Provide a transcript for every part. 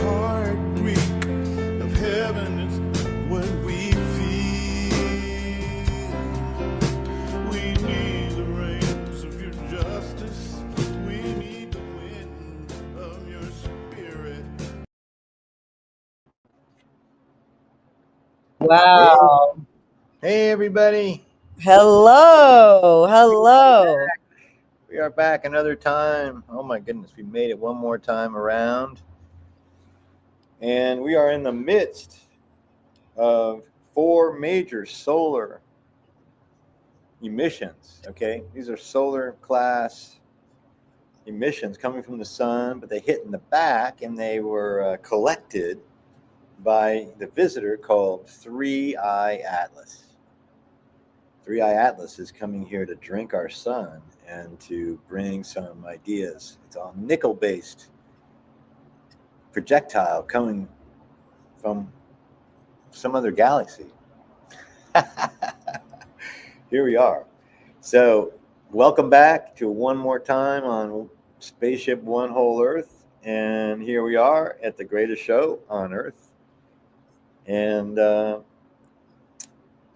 heartbeat of heaven is what we feel. We need the rains of your justice. We need the wind of your spirit. Wow. Hey, everybody. Hello. Hello. We are back another time. Oh, my goodness. We made it one more time around. And we are in the midst of 4 major solar emissions. Okay. These are solar class emissions coming from the sun, but they hit in the back and they were collected by the visitor called 3-Eye Atlas. 3-Eye Atlas is coming here to drink our sun and to bring some ideas. It's a nickel-based projectile coming from some other galaxy. Here we are. So welcome back to one more time on Spaceship One Whole Earth. And here we are at the greatest show on Earth. And I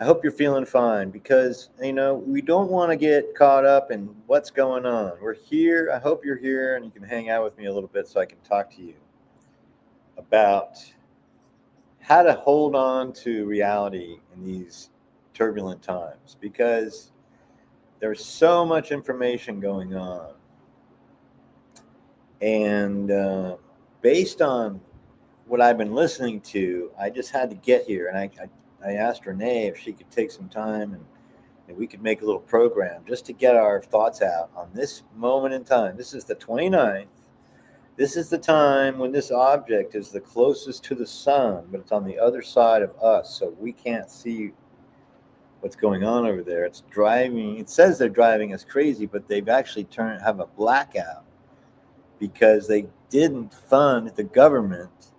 hope you're feeling fine because, we don't want to get caught up in what's going on. We're here. I hope you're here and you can hang out with me a little bit so I can talk to you about how to hold on to reality in these turbulent times because there's so much information going on. And based on what I've been listening to, I just had to get here. And I asked Renee if she could take some time and we could make a little program just to get our thoughts out on this moment in time. This is the 29th. This is the time when this object is the closest to the sun, but it's on the other side of us, so we can't see what's going on over there. It's driving. It says they're driving us crazy, but they've actually have a blackout because they didn't fund the government.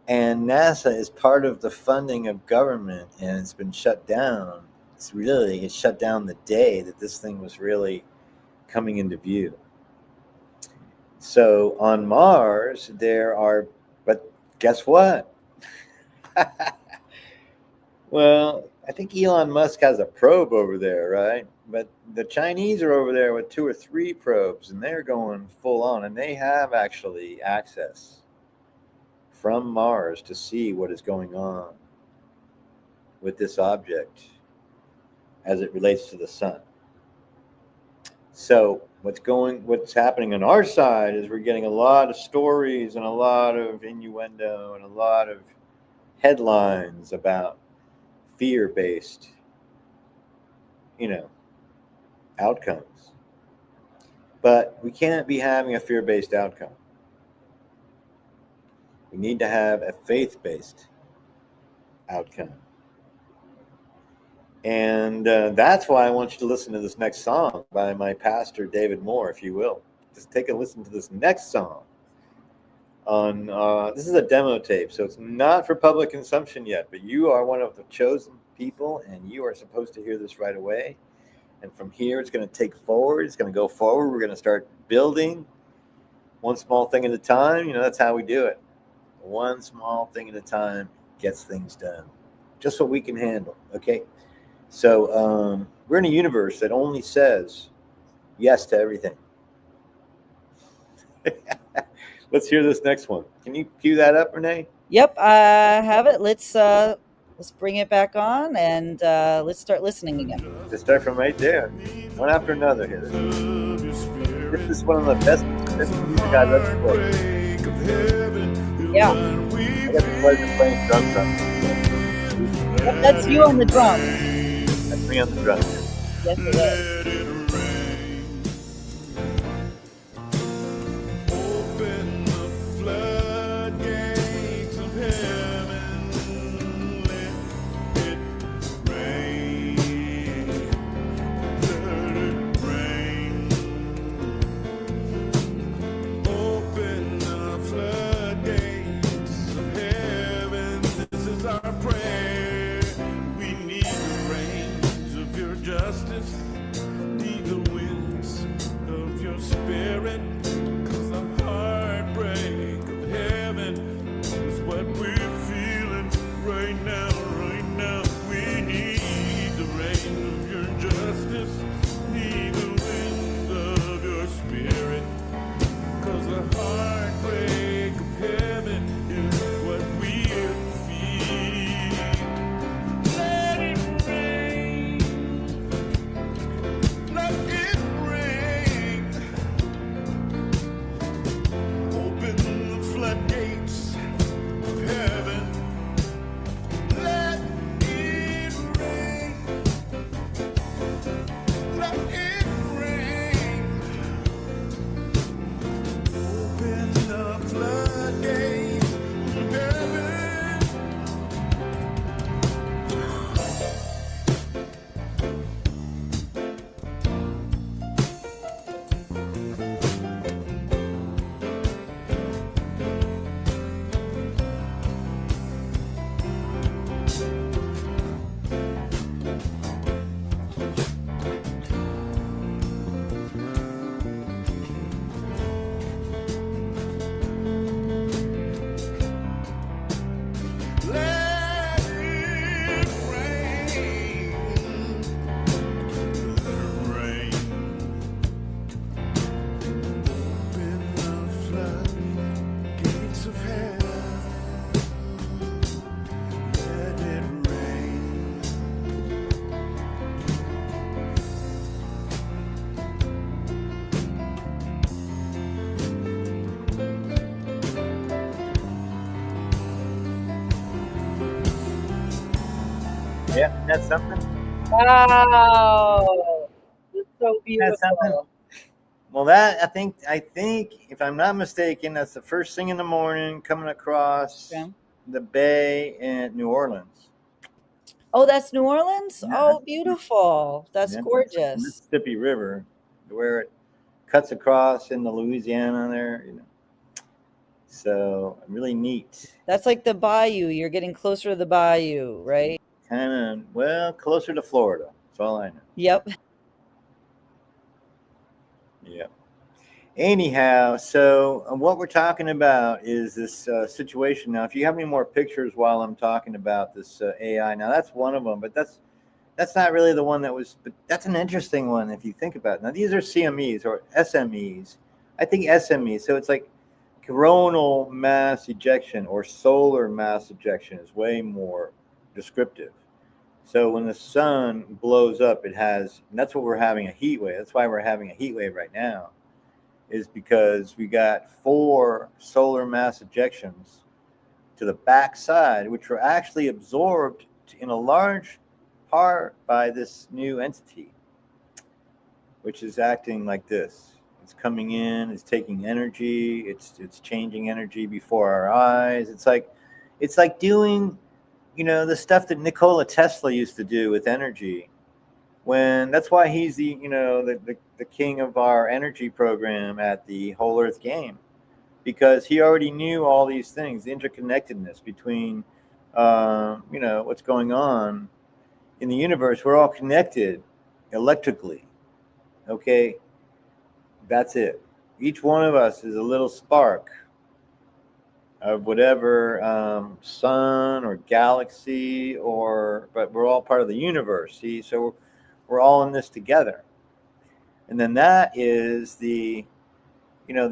And NASA is part of the funding of government, and it's been shut down. It shut down the day that this thing was really coming into view. So on Mars, but guess what? Well, I think Elon Musk has a probe over there, right? But the Chinese are over there with 2 or 3 probes, and they're going full on, and they have actually access from Mars to see what is going on with this object as it relates to the sun. So what's happening on our side is we're getting a lot of stories and a lot of innuendo and a lot of headlines about fear-based, outcomes. But we can't be having a fear-based outcome. We need to have a faith-based outcome. And that's why I want you to listen to this next song by my pastor, David Moore, if you will. Just take a listen to this next song. This is a demo tape, so it's not for public consumption yet, but you are one of the chosen people, and you are supposed to hear this right away. And from here, it's going to take forward. It's going to go forward. We're going to start building one small thing at a time. That's how we do it. One small thing at a time gets things done. Just what we can handle, okay? So we're in a universe that only says yes to everything. Let's hear this next one. Can you cue that up, Renee? Yep, I have it. Let's bring it back on and let's start listening again. Let's start from right there, one after another here. This is one of the best music I've ever played. Yeah. I got the pleasure of playing drums on this. Yep, that's you on the drum. That's me on the drums. Yes, it is. what we're feeling right now, right now. We need the rain of your justice, need the wind of your spirit, 'cause the heartbreak of heaven is what we're feeling. Let it rain, let it rain. Open the floodgates of heaven. Let it rain. Let it rain. Open the floodgates of heaven. Let it rain. Let it rain. Open the floodgates of heaven. Let it rain. Yeah, that's something. Wow. It's so That's something. beautiful. Well, that I think if I'm not mistaken, that's the first thing in the morning coming across Okay. the bay in New Orleans. Oh, that's New Orleans? Yeah, Oh, beautiful. That's yeah, that's the gorgeous. Mississippi River, where it cuts across into Louisiana there. So really neat. That's like the bayou. You're getting closer to the bayou, right? Kind of closer to Florida. That's all I know. Yep. Yeah. Anyhow, so what we're talking about is this situation. Now, if you have any more pictures while I'm talking about this AI, now that's one of them, but that's not really the one that was. But that's an interesting one if you think about it. Now, these are CMEs or SMEs. I think SMEs. So it's like coronal mass ejection or solar mass ejection is way more descriptive. So when the sun blows up, it has. And that's what we're having a heat wave. That's why we're having a heat wave right now is because we got 4 solar mass ejections to the backside, which were actually absorbed in a large part by this new entity, which is acting like this. It's coming in, it's taking energy, it's changing energy before our eyes. It's like doing, the stuff that Nikola Tesla used to do with energy. When that's why he's the king of our energy program at the WholEarth game, because he already knew all these things, the interconnectedness between what's going on in the universe. We're all connected electrically. Okay, that's it. Each one of us is a little spark of whatever sun or galaxy, but we're all part of the universe. See, so we're all in this together. And then that is the one,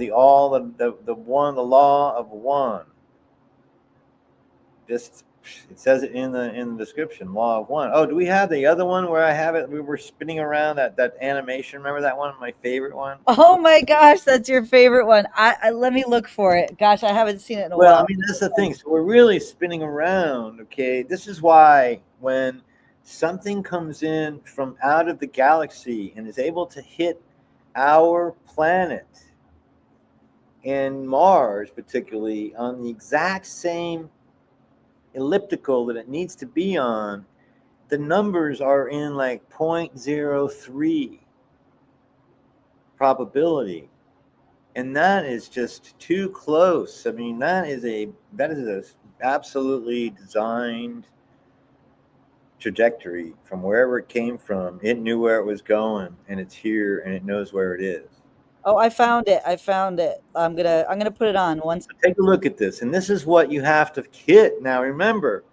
the law of one. Just it says it in the description, law of one. Oh, do we have the other one where I have it? We were spinning around that animation. Remember that one? My favorite one. Oh my gosh, that's your favorite one. I let me look for it. Gosh, I haven't seen it in a Well, while. I mean that's the thing. So we're really spinning around. Okay, this is why when something comes in from out of the galaxy and is able to hit our planet and Mars, particularly on the exact same elliptical that it needs to be on, the numbers are in like 0.03 probability. And that is just too close. I mean, that is a absolutely designed trajectory from wherever it came from. It knew where it was going, and it's here, and it knows where it is. Oh, I found it. I found it. I'm gonna put it on once. Take a look at this, and this is what you have to hit. Now, remember,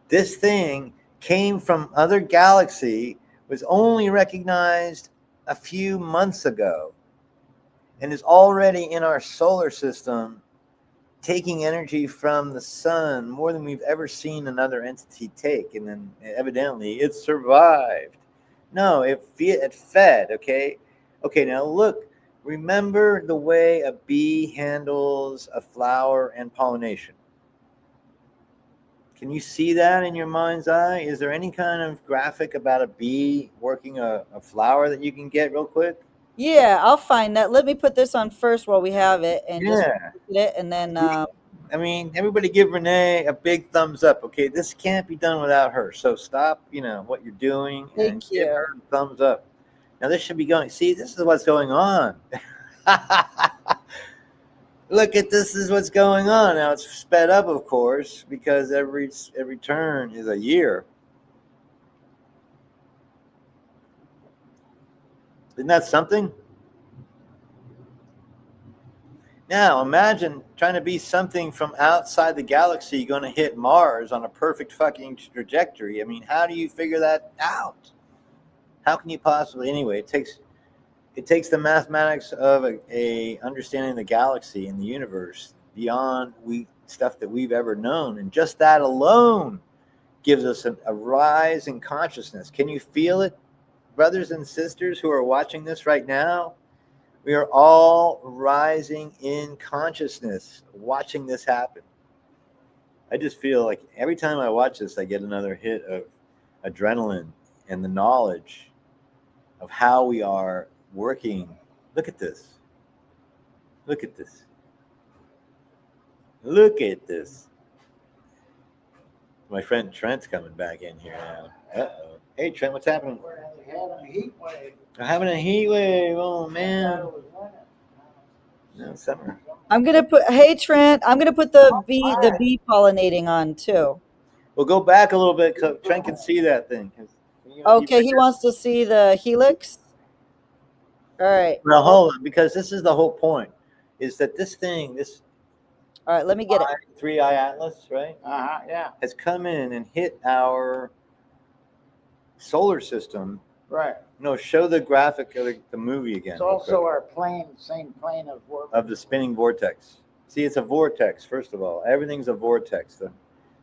this thing came from other galaxy, was only recognized a few months ago, and is already in our solar system, taking energy from the sun more than we've ever seen another entity take. And then evidently it survived. No, it fed. Okay, now look, remember the way a bee handles a flower and pollination. Can you see that in your mind's eye? Is there any kind of graphic about a bee working a flower that you can get real quick? Yeah, I'll find that. Let me put this on first while we have it, and just Yeah. look at it, and then I mean, everybody give Renee a big thumbs up. Okay, this can't be done without her. So stop, what you're doing, and thank give you. her a thumbs up. Now this should be going. See, this is what's going on. Look at this is what's going on. Now it's sped up, of course, because every turn is a year. Isn't that something? Now imagine trying to be something from outside the galaxy going to hit Mars on a perfect fucking trajectory. I mean, how do you figure that out? How can you possibly? Anyway, it takes the mathematics of a understanding the galaxy and the universe beyond stuff that we've ever known, and just that alone gives us a rise in consciousness. Can you feel it, brothers and sisters who are watching this right now? We are all rising in consciousness, watching this happen. I just feel like every time I watch this, I get another hit of adrenaline and the knowledge of how we are working. Look at this. Look at this. Look at this. My friend Trent's coming back in here now. Uh-oh. Hey, Trent, what's happening? We're having a heat wave. We're having a heat wave. Oh, man. No, summer. I'm gonna put. Hey Trent, I'm gonna put the bee pollinating on too. We'll go back a little bit so Trent can see that thing. Okay, he wants to see the helix. All right. Well, hold on, because this is the whole point, is that this thing, this All right. Let me get it. three-eye atlas, right, Yeah, has come in and hit our solar system. right. No, show the graphic of the movie again. It's also our plane, same plane of work. Of the spinning vortex. See, it's a vortex, first of all. Everything's a vortex.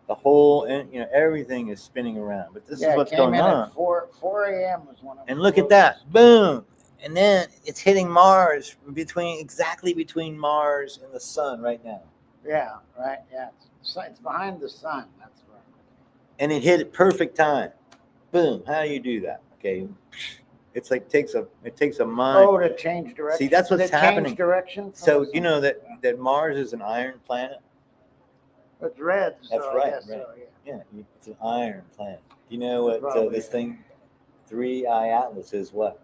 The whole, everything is spinning around. But this is what's going on. At 4 a.m. was one of And look at that. Boom. And then it's hitting Mars, exactly between Mars and the sun right now. Yeah, right. Yeah, it's behind the sun. That's right. And it hit at perfect time. Boom. How do you do that? Okay. It's like it takes a mind. Oh, to change direction. See, that's what's happening. Change direction. So you know that Mars is an iron planet. It's red. That's so right. I guess Right. So, yeah. Yeah, it's an iron planet. Do you know what Probably. this thing, three-eye atlas, is? What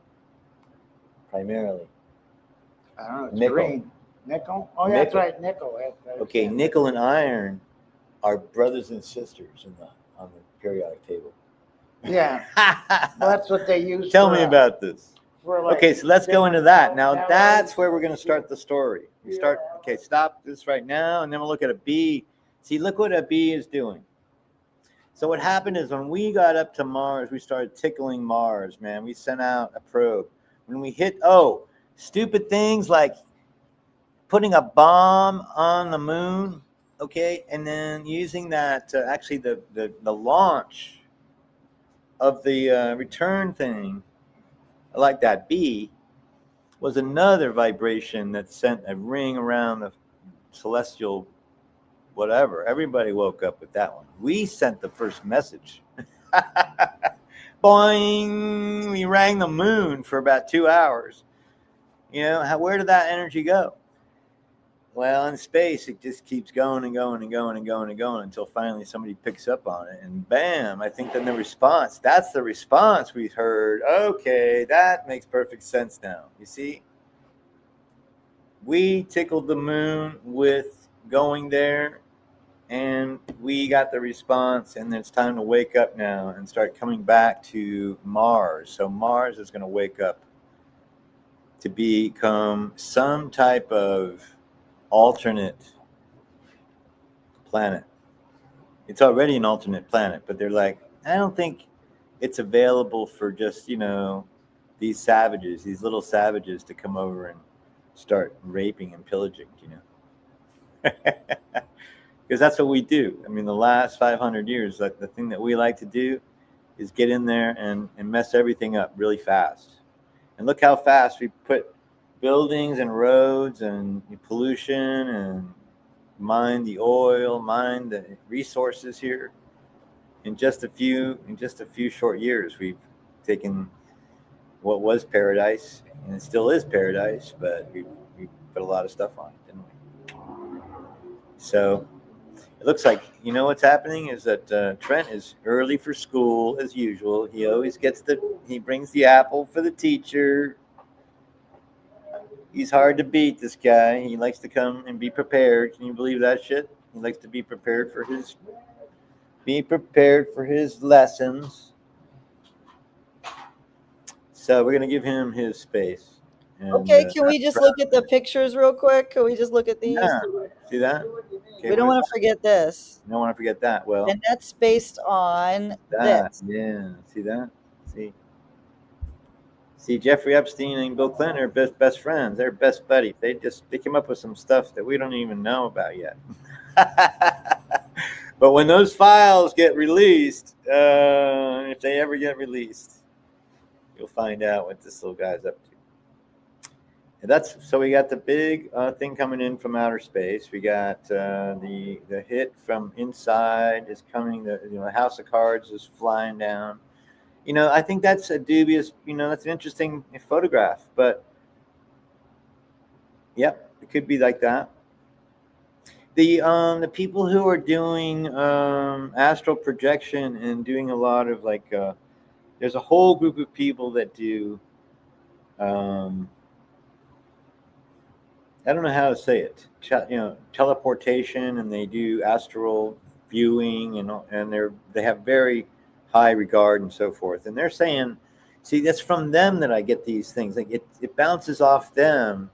primarily? I don't know. It's Nickel. green. Nickel. Oh, yeah, that's Nickel. right. Nickel. Okay, nickel and iron are brothers and sisters on the periodic table. Yeah. Well, that's what they use. Tell me about this. For Okay, so let's go into that. Now That that's was- where we're going to start the story. Okay, stop this right now, and then we'll look at a bee. See, look what a bee is doing. So what happened is when we got up to Mars, we started tickling Mars, man. We sent out a probe. When we hit, stupid things like putting a bomb on the moon, okay, and then using that, actually the launch of the return thing, like that bee, was another vibration that sent a ring around the celestial whatever. Everybody woke up with that one. We sent the first message. Boing! We rang the moon for about 2 hours. Where did that energy go? Well, in space, it just keeps going and going and going and going and going until finally somebody picks up on it, and bam! I think then the response. That's the response we heard. Okay, that makes perfect sense now. You see, we tickled the moon with going there, and we got the response, and it's time to wake up now and start coming back to Mars. So Mars is going to wake up to become some type of alternate planet. It's already an alternate planet, but they're like, I don't think it's available for just, these savages, these little savages to come over and start raping and pillaging, Because that's what we do. I mean, the last 500 years, like the thing that we like to do is get in there and mess everything up really fast. And look how fast we put buildings and roads and pollution and mine the oil, mine the resources here. In just a few short years, we've taken what was paradise, and it still is paradise, but we put a lot of stuff on it, didn't we? So it looks like, what's happening is that Trent is early for school as usual. He always he brings the apple for the teacher. He's hard to beat, this guy. He likes to come and be prepared. Can you believe that shit? He likes to be prepared for his lessons. So we're going to give him his space. And, Okay, can we just look at the pictures real quick? Can we just look at these? Yeah. See that? Okay, we don't want to forget this. You don't want to forget that. Well, and that's based on that. this. Yeah. See that? See, Jeffrey Epstein and Bill Clinton are best friends. They're best buddies. They came up with some stuff that we don't even know about yet. But when those files get released, if they ever get released, you'll find out what this little guy's up to. And so we got the big thing coming in from outer space. We got the hit from inside is coming. The House of Cards is flying down. I think that's a dubious. That's an interesting photograph. But yep, it could be like that. The people who are doing astral projection and doing a lot of there's a whole group of people that do. I don't know how to say it. Teleportation, and they do astral viewing, and they have very high regard and so forth. And they're saying, see, that's from them that I get these things. Like it bounces off them,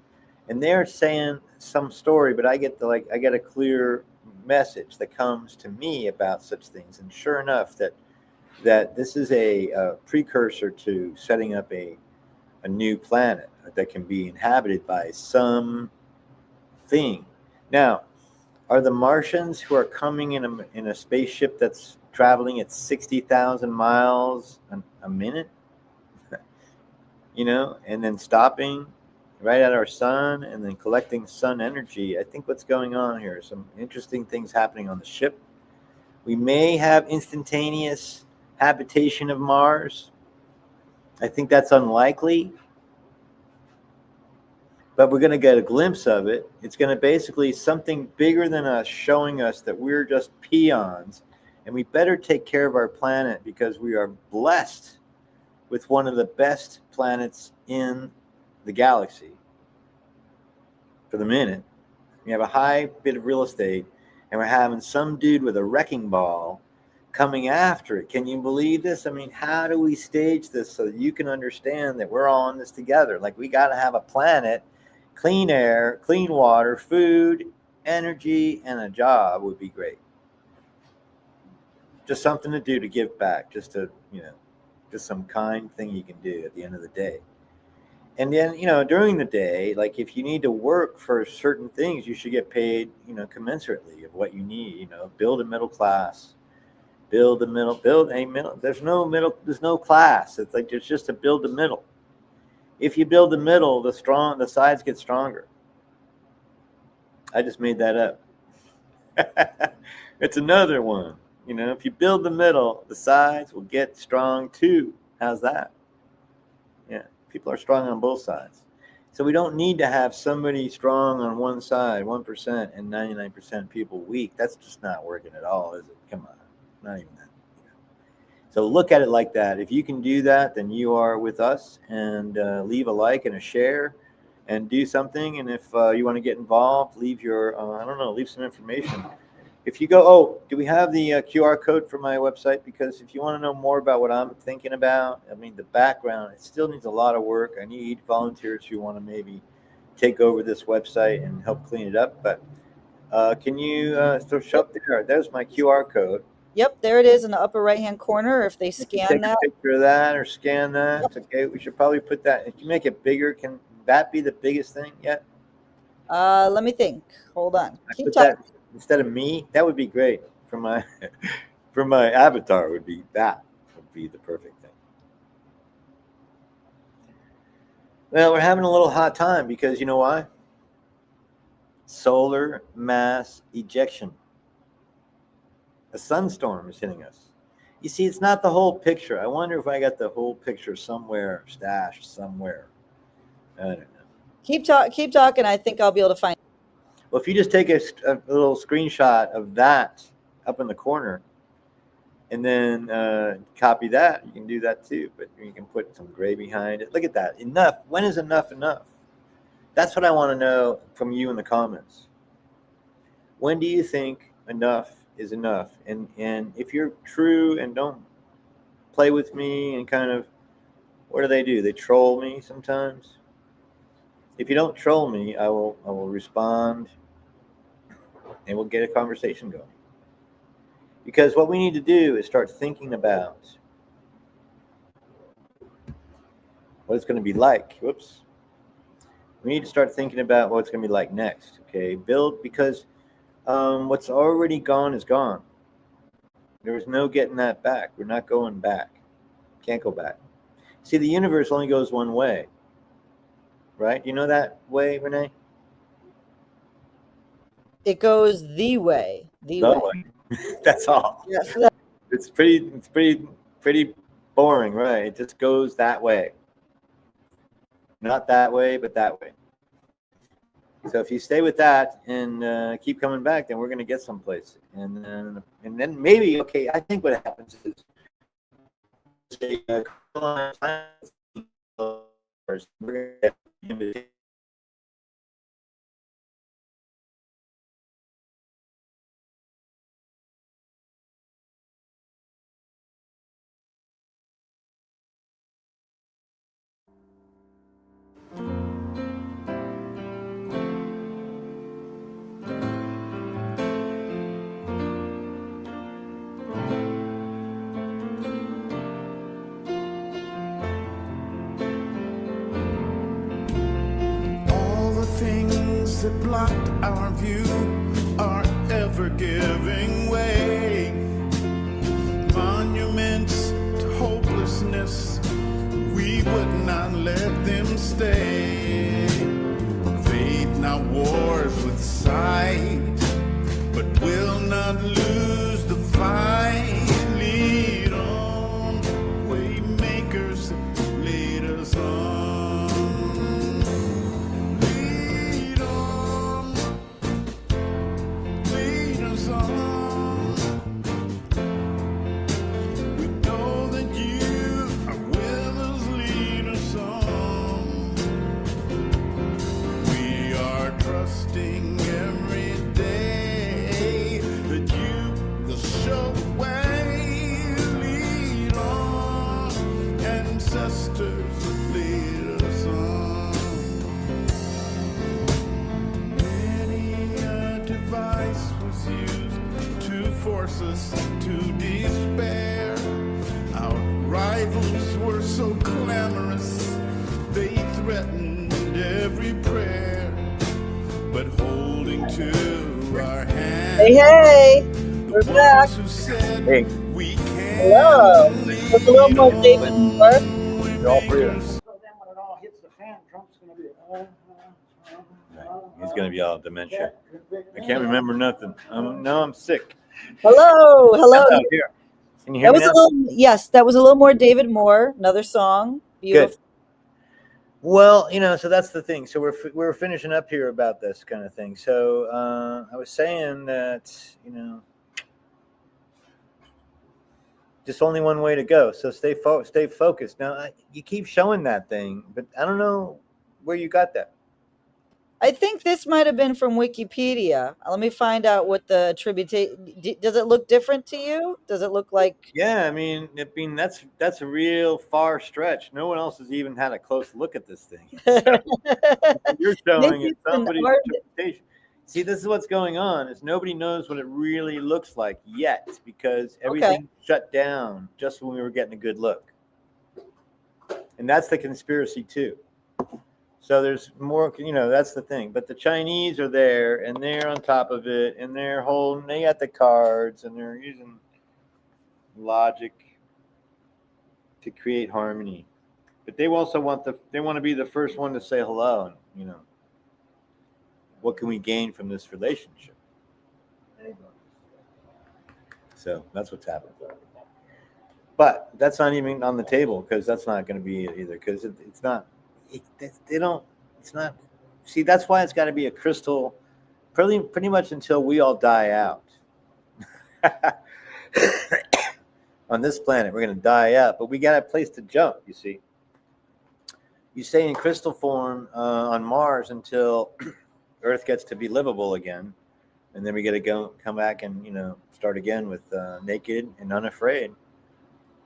and they're saying some story, but I get a clear message that comes to me about such things. And sure enough, that this is a precursor to setting up a new planet that can be inhabited by some thing. Now, are the Martians who are coming in a spaceship that's traveling at 60,000 miles a minute, and then stopping right at our sun and then collecting sun energy? I think what's going on here, some interesting things happening on the ship. We may have instantaneous habitation of Mars. I think that's unlikely, but we're going to get a glimpse of it. It's going to basically something bigger than us showing us that we're just peons, and we better take care of our planet because we are blessed with one of the best planets in the galaxy for the minute. We have a high bit of real estate, and we're having some dude with a wrecking ball coming after it. Can you believe this? I mean, how do we stage this so that you can understand that we're all in this together? Like, we got to have a planet, clean air, clean water, food, energy, and a job would be great. Just something to do to give back, just some kind thing you can do at the end of the day. And then, during the day, like if you need to work for certain things, you should get paid, commensurately of what you need, build a middle class. Build a middle. There's no class. It's like it's just to build the middle. If you build the middle, the sides get stronger. I just made that up. It's another one. If you build the middle, the sides will get strong too. How's that? Yeah, people are strong on both sides. So we don't need to have somebody strong on one side, 1%, and 99% people weak. That's just not working at all, is it? Come on. Not even that. So look at it like that. If you can do that, then you are with us. And leave a like and a share, and do something. And if you want to get involved, leave some information. If you go, do we have the QR code for my website? Because if you want to know more about what I'm thinking about, I mean, the background, it still needs a lot of work. I need volunteers who want to maybe take over this website and help clean it up. But can you show up there? There's my QR code. Yep, there it is in the upper right-hand corner. If they If you scan take that, a picture of that or scan that, Yep. it's okay. We should probably put that. If you make it bigger, can that be the biggest thing yet? let me think. Hold on. I Keep put talking. that instead of me. That would be great for my for my avatar. Would be the perfect thing. Well, we're having a little hot time because you know why? Solar mass ejection. A sunstorm is hitting us. You see, it's not the whole picture. I wonder if I got the whole picture somewhere stashed somewhere. I don't know. Keep talking. I think I'll be able to find. Well, if you just take a little screenshot of that up in the corner and then copy that, you can do that too. But you can put some gray behind it. Look at that. Enough. When is enough enough? That's what I want to know from you in the comments. When do you think enough is enough? And if you're true and don't play with me and kind of, what do? They troll me sometimes. If you don't troll me, I will respond and we'll get a conversation going. Because what we need to do is start thinking about what it's going to be like. Whoops. We need to start thinking about what it's going to be like next. Okay, build, because what's already gone is gone. There is no getting that back. We're not going back. Can't go back. See, the universe only goes one way. Right? You know that way, Renee? It goes the way. The way. That's all. Yes. It's pretty boring, right? It just goes that way. Not that way, but that way. So if you stay with that and keep coming back, then we're going to get someplace. And then maybe, okay, I think what happens is we're going to All the things that block our view are ever giving way. Monuments to hopelessness, we would not let them stay. Faith now wars with sight, but will not lose the fight. Lead on, way makers, lead us on. Lead on, lead us on. We know that you are with us, lead us on. We are trusting every day that you will show way. Lead on, ancestors, lead us on. Many a device was used to force us to despair. Our rivals were so clamorous, they threatened every prayer. But holding to our hands, Hey, we're the back. ones who said Hey. we can. Hello. There's a little more David Moore. You're all free. So then when it all hits the fan, Trump's going to be. He's going to be all dementia. I can't remember nothing. No, I'm sick. Hello. Hello, here. Can you hear That me was now? a little, yes, that was a little more David Moore. Another song. Beautiful. Good. Well, so that's the thing. So we're finishing up here about this kind of thing. So I was saying that just only one way to go. So stay focused. Now you keep showing that thing, but I don't know where you got that. I think this might have been from Wikipedia. Let me find out what the attribution. Does it look different to you? Does it look like? Yeah, that's a real far stretch. No one else has even had a close look at this thing. So you're showing Maybe it it's an somebody's art. interpretation. See, this is what's going on: is nobody knows what it really looks like yet because Okay. everything shut down just when we were getting a good look, and that's the conspiracy too. So there's more, that's the thing. But the Chinese are there, and they're on top of it, and they got the cards, and they're using logic to create harmony. But they also they want to be the first one to say hello, and what can we gain from this relationship? So that's what's happening. But that's not even on the table because that's not going to be it either because it's not. They don't. It's not. See, that's why it's got to be a crystal, pretty much until we all die out. On this planet, we're going to die out, but we got a place to jump. You see. You stay in crystal form on Mars until Earth gets to be livable again, and then we got to come back and start again with naked and unafraid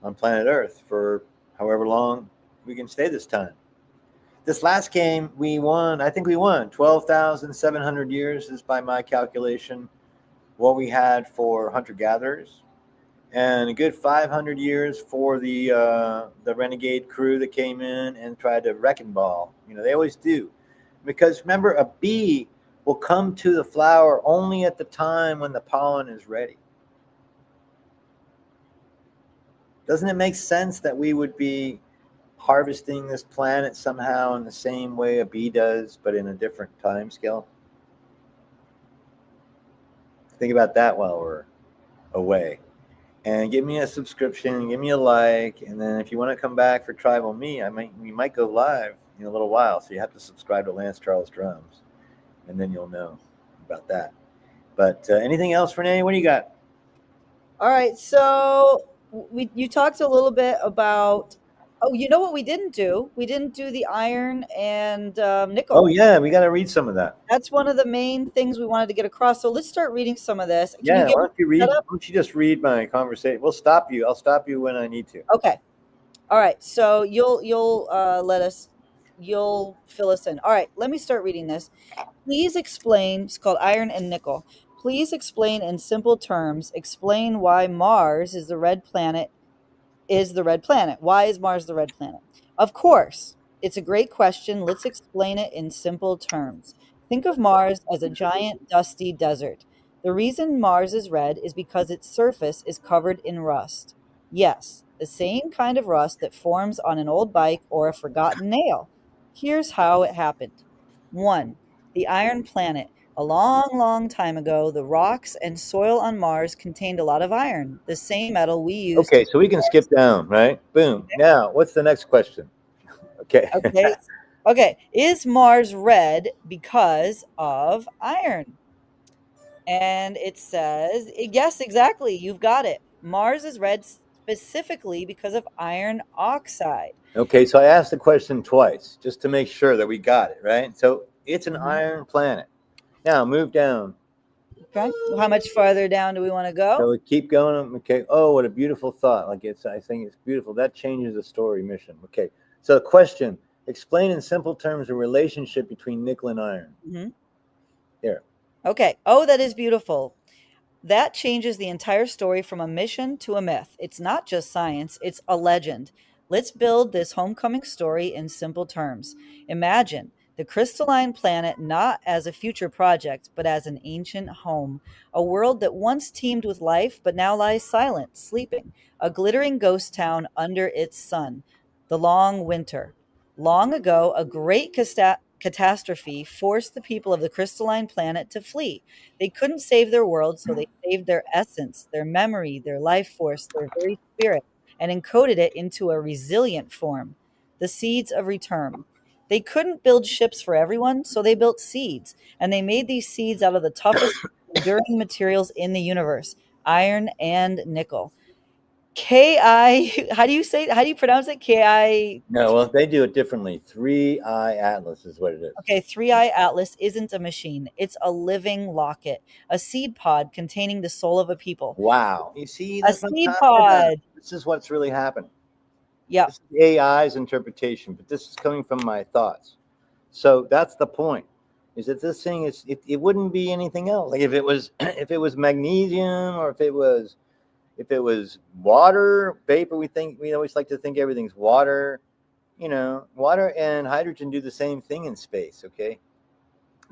on planet Earth for however long we can stay this time. This last game we won. I think we won 12,700 years is by my calculation what we had for hunter gatherers, and a good 500 years for the renegade crew that came in and tried to wrecking ball. They always do, because remember, a bee will come to the flower only at the time when the pollen is ready. Doesn't it make sense that we would be harvesting this planet somehow in the same way a bee does, but in a different time scale? Think about that while we're away. And give me a subscription, give me a like, and then if you want to come back for Tribal Me, we might go live in a little while. So you have to subscribe to Lance Charles Drums, and then you'll know about that. But anything else, Renee? What do you got? All right. So you talked a little bit about. Oh, you know what we didn't do? We didn't do the iron and nickel. Oh yeah, we got to read some of that. That's one of the main things we wanted to get across. So let's start reading some of this. Can Yeah, you why don't you read? set up? Why don't you just read my conversation? We'll stop you. I'll stop you when I need to. Okay. All right. So you'll you'll fill us in. All right. Let me start reading this. Please explain. It's called Iron and Nickel. Please explain in simple terms. Explain why Mars is the red planet. Why is Mars the red planet? Of course, it's a great question. Let's explain it in simple terms. Think of Mars as a giant dusty desert. The reason Mars is red is because its surface is covered in rust. Yes, the same kind of rust that forms on an old bike or a forgotten nail. Here's how it happened. 1. The iron planet. A long, long time ago, the rocks and soil on Mars contained a lot of iron, the same metal we use. Okay, so we can skip down, right? Boom. Okay. Now, what's the next question? Okay. Okay. Is Mars red because of iron? And it says, yes, exactly. You've got it. Mars is red specifically because of iron oxide. Okay, so I asked the question twice just to make sure that we got it, right? So it's an iron planet. Now move down. Okay. How much farther down do we want to go? So we keep going. Okay. Oh, what a beautiful thought. I think it's beautiful. That changes the story mission. Okay. So the question, explain in simple terms the relationship between nickel and iron. Mm-hmm. Here. Okay. Oh, that is beautiful. That changes the entire story from a mission to a myth. It's not just science, it's a legend. Let's build this homecoming story in simple terms. Imagine the crystalline planet not as a future project, but as an ancient home, a world that once teemed with life, but now lies silent, sleeping, a glittering ghost town under its sun. The long winter. Long ago, a great catastrophe forced the people of the crystalline planet to flee. They couldn't save their world, so they saved their essence, their memory, their life force, their very spirit, and encoded it into a resilient form, the seeds of return. They couldn't build ships for everyone, so they built seeds, and they made these seeds out of the toughest, enduring materials in the universe, iron and nickel. KI, how do you pronounce it? KI. No, well, they do it differently. 3-eye atlas is what it is. Okay, Three Eye Atlas isn't a machine. It's a living locket, a seed pod containing the soul of a people. Wow. You see, A that's what I'm seed talking about. pod. This is what's really happening. Yep. This is AI's interpretation, but this is coming from my thoughts. So that's the point. Is that this thing is it wouldn't be anything else. Like if it was if it was magnesium or if it was water vapor, we always like to think everything's water. Water and hydrogen do the same thing in space. Okay,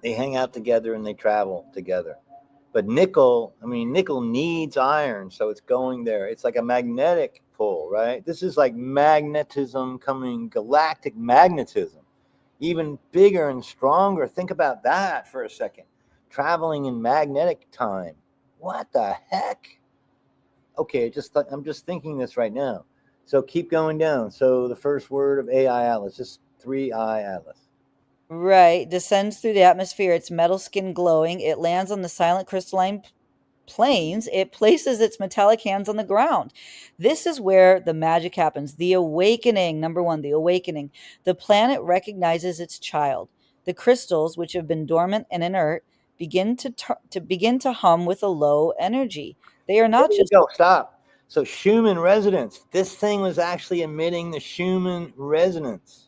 they hang out together and they travel together. But nickel needs iron, so it's going there. It's like a magnetic pull, right? This is like magnetism coming, galactic magnetism, even bigger and stronger. Think about that for a second. Traveling in magnetic time. What the heck? Okay, I'm just thinking this right now. So keep going down. So the first word of AI Atlas, just 3-eye Atlas. Right. Descends through the atmosphere, its metal skin glowing. It lands on the silent crystalline plains. It places its metallic hands on the ground. This is where the magic happens. The awakening, number one, the awakening. The planet recognizes its child. The crystals, which have been dormant and inert, begin to hum with a low energy. They are not There you just go. Stop. So Schumann resonance. This thing was actually emitting the Schumann resonance.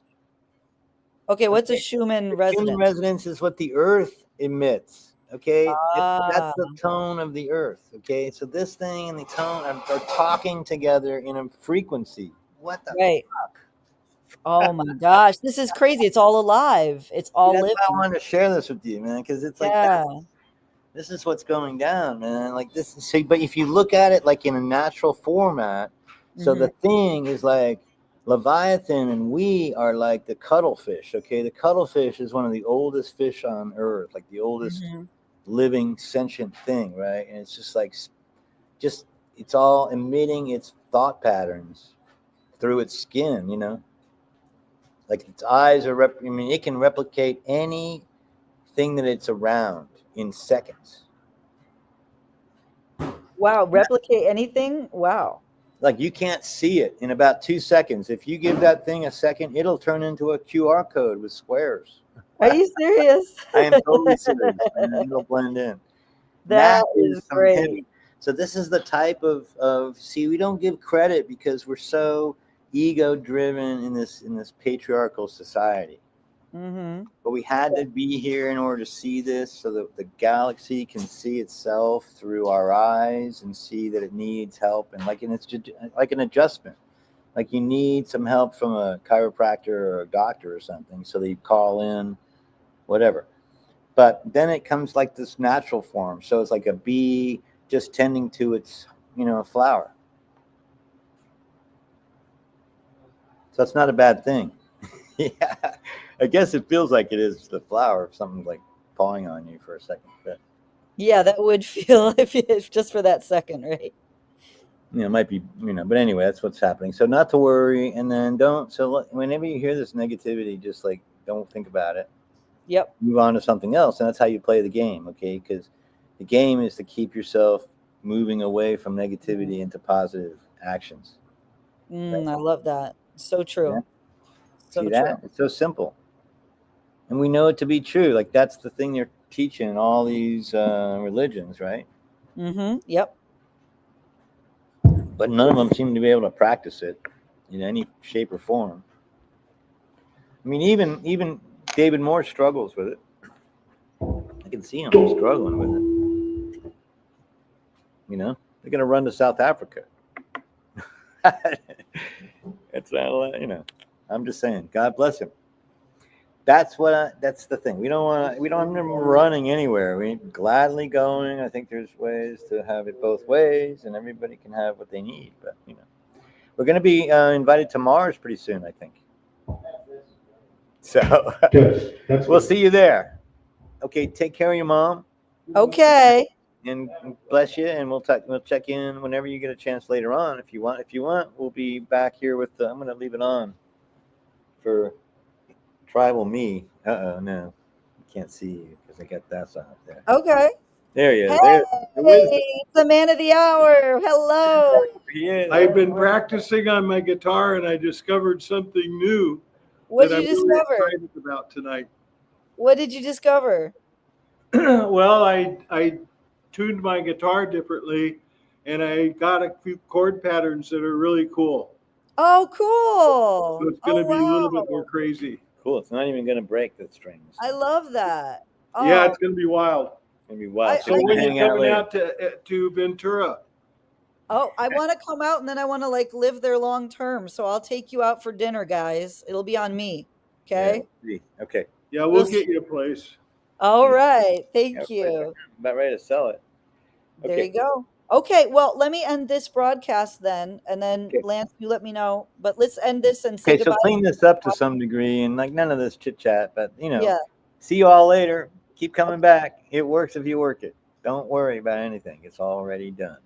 okay. What's a Okay. Schumann The Schumann resonance? resonance is what the Earth emits. Okay, that's Ah, the tone of the Earth. Okay, so this thing and the tone are talking together in a frequency. What the right. fuck? Oh my gosh, this is crazy. It's all alive. It's See, all that's why I living. wanted to share this with you, man, because it's like Yeah. this is what's going down, man. Like this. So, but if you look at it like in a natural format, so Hmm. the thing is like Leviathan and we are like the cuttlefish. Okay, the cuttlefish is one of the oldest fish on Earth, like the oldest Hmm. living sentient thing, right? And it's just it's all emitting its thought patterns through its skin, like its eyes are it can replicate anything that it's around in seconds. Wow, replicate anything? Wow. Like you can't see it in about 2 seconds. If you give that thing a second, it'll turn into a QR code with squares. Are you serious? I am totally serious, man. It'll blend in. And that That is is some great. heavy. So this is the type of see, we don't give credit because we're so ego driven in this patriarchal society. Hmm. But we had to be here in order to see this so that the galaxy can see itself through our eyes and see that it needs help and it's just like an adjustment. Like you need some help from a chiropractor or a doctor or something, so that you call in, whatever. But then it comes like this natural form. So it's like a bee just tending to its, flower. So it's not a bad thing. Yeah. I guess it feels like it is the flower if something's like pawing on you for a second. But Yeah, that would feel if just for that second, right? it might be, but anyway, that's what's happening. So not to worry. And then whenever you hear this negativity, just like don't think about it. Yep. Move on to something else. And that's how you play the game. Okay. Because the game is to keep yourself moving away from negativity into positive actions. Right? I love that. So Yeah. true. See So true. that? It's so simple. And we know it to be true. Like that's the thing they're teaching in all these religions, right? Yep. But none of them seem to be able to practice it in any shape or form. I mean, even David Moore struggles with it. I can see him struggling with it. They're going to run to South Africa. It's not, I'm just saying, God bless him. That's the thing. We don't have them running anywhere. We gladly going. I think there's ways to have it both ways, and everybody can have what they need. But we're going to be invited to Mars pretty soon, I think. So Good. we'll see you there. Okay, take care of your mom, Okay. and bless you. And we'll check in whenever you get a chance later on. If you want, we'll be back here with. I'm going to leave it on for tribal me. No, can't see you because I got that sign up there. Okay. There he is. Hey, There's the wizard. the man of the hour. Hello. He is. I've been practicing on my guitar and I discovered something new What that did I'm you really discover? excited about tonight. What did you discover? Well, I tuned my guitar differently and I got a few chord patterns that are really cool. Oh, So cool. it's going Oh, to be a little bit wow. more crazy. Cool. It's not even going to break the strings. I love that. Yeah, Oh, it's going to be wild. It's going to be wild. So we when can you hang out coming later. out to Ventura? oh, I want to come out and then I want to like live there long term. So I'll take you out for dinner, guys. It'll be on me. Yeah, Okay. we'll see. Okay. Yeah, We'll we'll see. get you a place. All right. Yeah, Thank you. I'm about ready to sell it. There Okay. you go. Okay, well, let me end this broadcast then, and then Okay. Lance, you let me know. But let's end this and say Okay, so goodbye. clean this up to some degree and like none of this chit chat, but Yeah. see you all later. Keep coming back. It works if you work it. Don't worry about anything. It's already done.